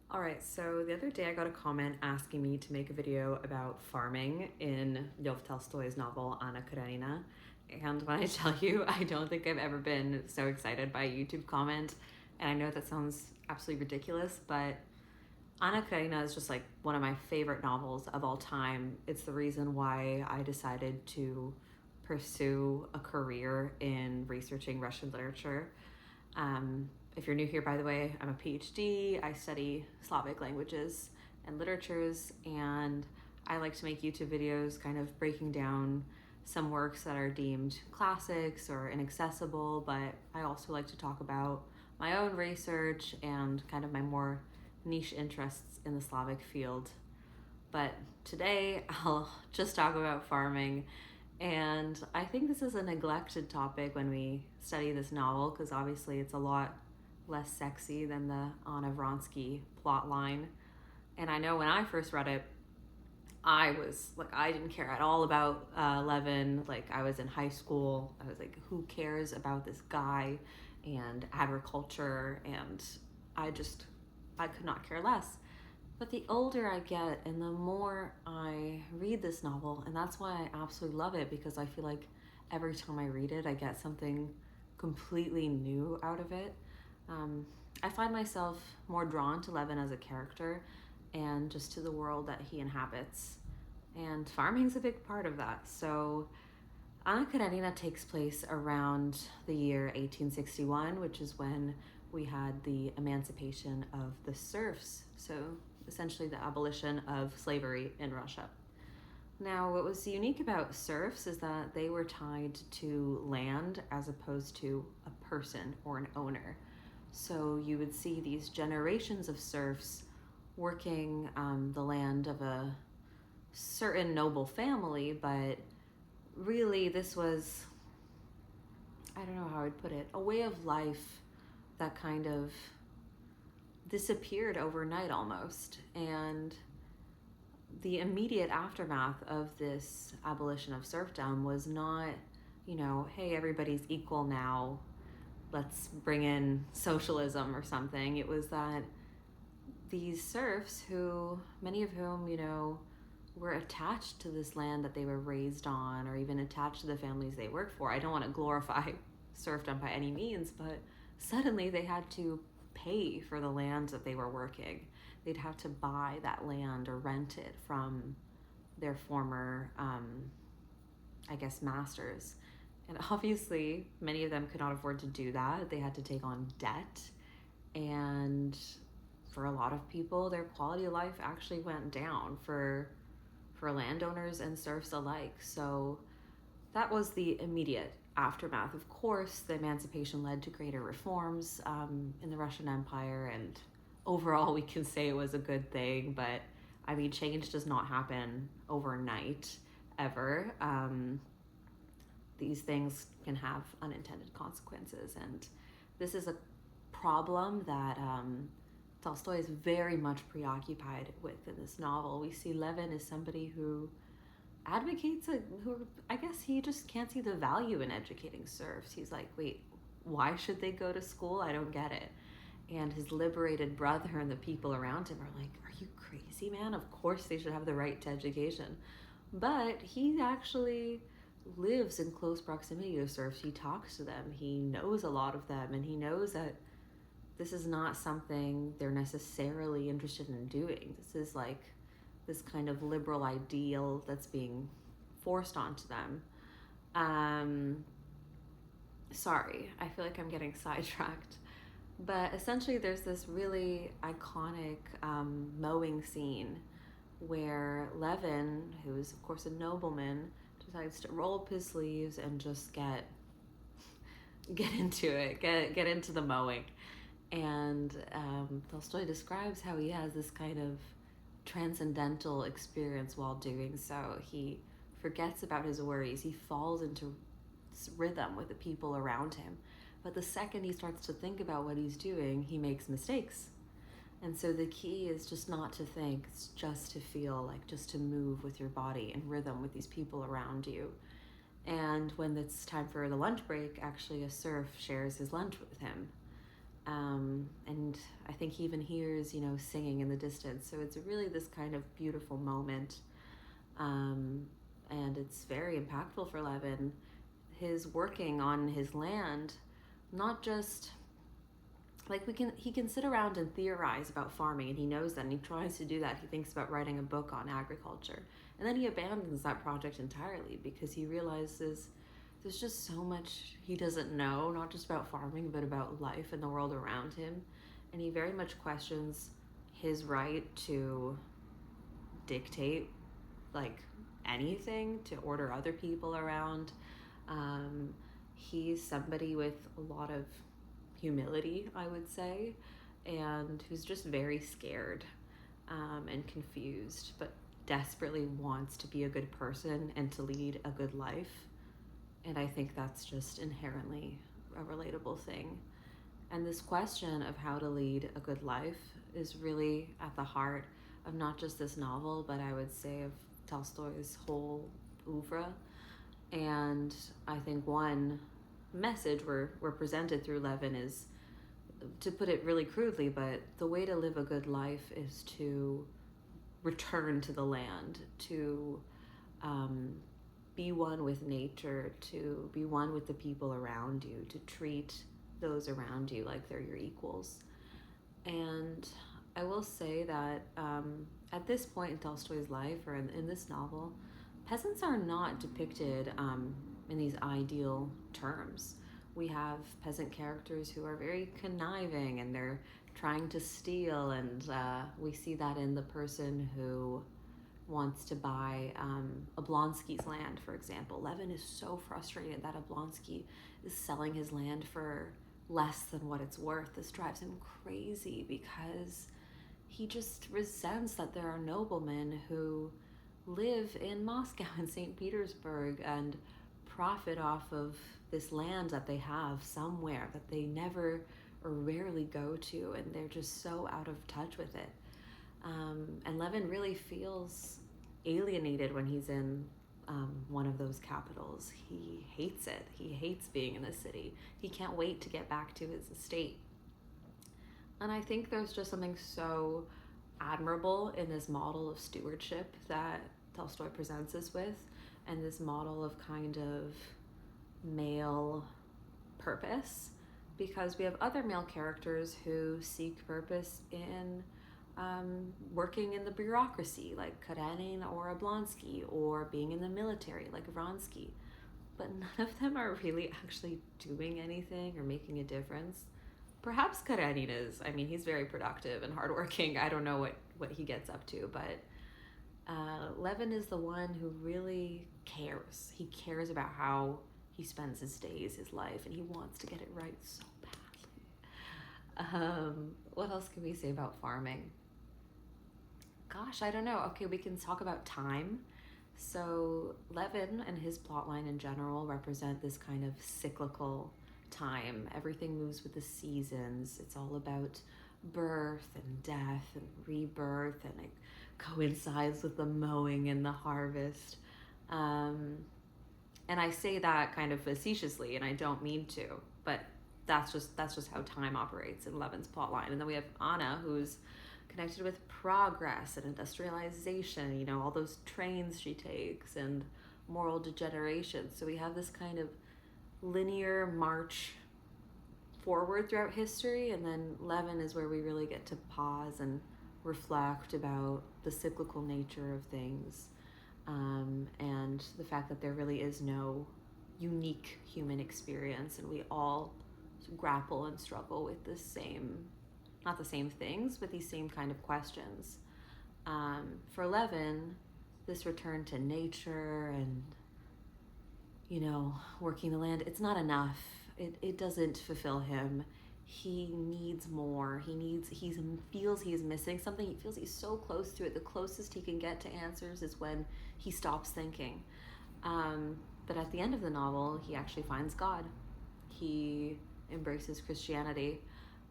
All right, so the other day I got a comment asking me to make a video about farming in Lev Tolstoy's novel Anna Karenina. And when I tell you, I don't think I've ever been so excited by a YouTube comment. And I know that sounds absolutely ridiculous, but Anna Karenina is just like one of my favorite novels of all time. It's the reason why I decided to pursue a career in researching Russian literature. If you're new here, by the way, I'm a PhD. I study Slavic languages and literatures, and I like to make YouTube videos kind of breaking down some works that are deemed classics or inaccessible, but I also like to talk about my own research and kind of my more niche interests in the Slavic field. But today I'll just talk about farming. And I think this is a neglected topic when we study this novel because obviously it's a lot less sexy than the Anna Vronsky plot line. And I know when I first read it, I was like, I didn't care at all about Levin. Like, I was in high school. I was like, who cares about this guy and agriculture? And I could not care less. But the older I get and the more I read this novel, and that's why I absolutely love it, because I feel like every time I read it, I get something completely new out of it. I find myself more drawn to Levin as a character and just to the world that he inhabits. And farming's a big part of that. So Anna Karenina takes place around the year 1861, which is when we had the emancipation of the serfs. So essentially the abolition of slavery in Russia. Now, what was unique about serfs is that they were tied to land as opposed to a person or an owner. So you would see these generations of serfs working the land of a certain noble family, but really this was, I don't know how I'd put it, a way of life that kind of disappeared overnight almost. And the immediate aftermath of this abolition of serfdom was not, hey, everybody's equal now, let's bring in socialism or something. It was that these serfs, who many of whom, were attached to this land that they were raised on, or even attached to the families they worked for. I don't want to glorify serfdom by any means, but suddenly they had to pay for the land that they were working. They'd have to buy that land or rent it from their former, masters. And obviously, many of them could not afford to do that. They had to take on debt. And for a lot of people, their quality of life actually went down for landowners and serfs alike. So that was the immediate aftermath. Of course, the emancipation led to greater reforms in the Russian Empire, and overall we can say it was a good thing, but I mean, change does not happen overnight, ever. These things can have unintended consequences, and this is a problem that Tolstoy is very much preoccupied with in this novel. We see Levin as somebody who advocates who I guess he just can't see the value in educating serfs. He's like, wait, why should they go to school? I don't get it. And his liberated brother and the people around him are like, are you crazy, man? Of course they should have the right to education. But he actually lives in close proximity to serfs. He talks to them. He knows a lot of them, and he knows that this is not something they're necessarily interested in doing. This is like this kind of liberal ideal that's being forced onto them. Sorry, I feel like I'm getting sidetracked. But essentially there's this really iconic mowing scene where Levin, who is of course a nobleman, decides to roll up his sleeves and just get into it, get into the mowing. And Tolstoy describes how he has this kind of transcendental experience while doing so. He forgets about his worries. He falls into rhythm with the people around him. But the second he starts to think about what he's doing, he makes mistakes. And so the key is just not to think, it's just to feel, like just to move with your body in rhythm with these people around you. And when it's time for the lunch break, actually a serf shares his lunch with him. And I think he even hears, singing in the distance. So it's really this kind of beautiful moment. And it's very impactful for Levin. His working on his land, not just like he can sit around and theorize about farming, and he knows that, and he tries to do that. He thinks about writing a book on agriculture, and then he abandons that project entirely because he realizes there's just so much he doesn't know, not just about farming, but about life and the world around him. And he very much questions his right to dictate like anything, to order other people around. He's somebody with a lot of humility, I would say, and who's just very scared and confused, but desperately wants to be a good person and to lead a good life. And I think that's just inherently a relatable thing. And this question of how to lead a good life is really at the heart of not just this novel, but I would say of Tolstoy's whole oeuvre. And I think one message we're presented through Levin is, to put it really crudely, but the way to live a good life is to return to the land, to be one with nature, to be one with the people around you, to treat those around you like they're your equals. And I will say that at this point in Tolstoy's life, or in this novel, peasants are not depicted in these ideal terms. We have peasant characters who are very conniving, and they're trying to steal, and we see that in the person who wants to buy Oblonsky's land, for example. Levin is so frustrated that Oblonsky is selling his land for less than what it's worth. This drives him crazy because he just resents that there are noblemen who live in Moscow and St. Petersburg and profit off of this land that they have somewhere that they never or rarely go to, and they're just so out of touch with it. And Levin really feels alienated when he's in one of those capitals. He hates it. He hates being in the city. He can't wait to get back to his estate. And I think there's just something so admirable in this model of stewardship that Tolstoy presents us with, and this model of kind of male purpose, because we have other male characters who seek purpose in working in the bureaucracy, like Karenin or Oblonsky, or being in the military, like Vronsky. But none of them are really actually doing anything or making a difference. Perhaps Karenin is. I mean, he's very productive and hardworking. I don't know what he gets up to, but Levin is the one who really cares. He cares about how he spends his days, his life, and he wants to get it right so badly. What else can we say about farming? Gosh, I don't know. Okay, we can talk about time. So Levin and his plotline in general represent this kind of cyclical time. Everything moves with the seasons. It's all about birth and death and rebirth, and it coincides with the mowing and the harvest. And I say that kind of facetiously, and I don't mean to, but that's just how time operates in Levin's plotline. And then we have Anna, who's connected with progress and industrialization, all those trains she takes, and moral degeneration. So we have this kind of linear march forward throughout history, and then Levin is where we really get to pause and reflect about the cyclical nature of things, and the fact that there really is no unique human experience, and we all grapple and struggle with the same, not the same things, but these same kind of questions. For Levin, this return to nature and working the land, it's not enough. It doesn't fulfill him. He needs more. He feels he is missing something. He feels he's so close to it. The closest he can get to answers is when he stops thinking. But at the end of the novel, he actually finds God. He embraces Christianity.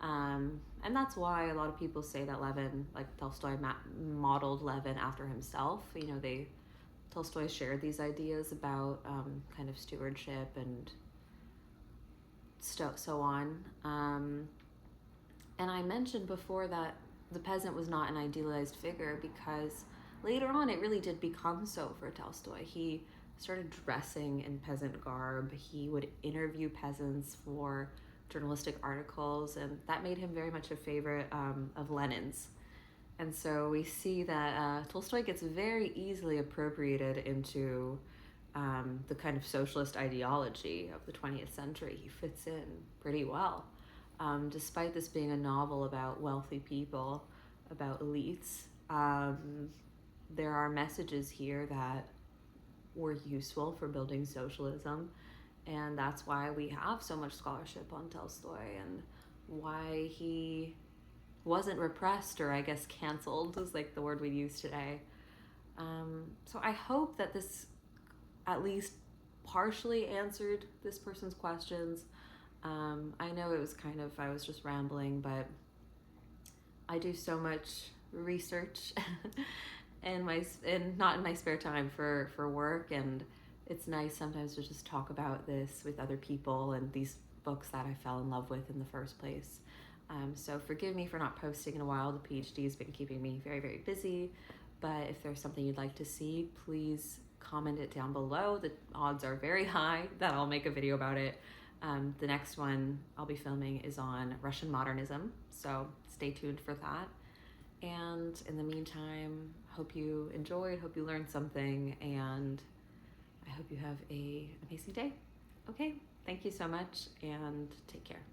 And that's why a lot of people say that Levin, like Tolstoy, modeled Levin after himself. Tolstoy shared these ideas about kind of stewardship and so on. And I mentioned before that the peasant was not an idealized figure because later on it really did become so for Tolstoy. He started dressing in peasant garb. He would interview peasants for journalistic articles, and that made him very much a favorite of Lenin's. And so we see that Tolstoy gets very easily appropriated into the kind of socialist ideology of the 20th century. He fits in pretty well. Despite this being a novel about wealthy people, about elites, there are messages here that were useful for building socialism, and that's why we have so much scholarship on Tolstoy and why he wasn't repressed, or I guess canceled is like the word we use today. So I hope that this at least partially answered this person's questions. I know it was kind of, I was just rambling, but I do so much research and not in my spare time for work, and it's nice sometimes to just talk about this with other people and these books that I fell in love with in the first place. So forgive me for not posting in a while. The PhD has been keeping me very, very busy, but if there's something you'd like to see, please comment it down below. The odds are very high that I'll make a video about it. The next one I'll be filming is on Russian modernism, so stay tuned for that. And in the meantime, hope you enjoyed, hope you learned something, and I hope you have an amazing day. Okay, thank you so much, and take care.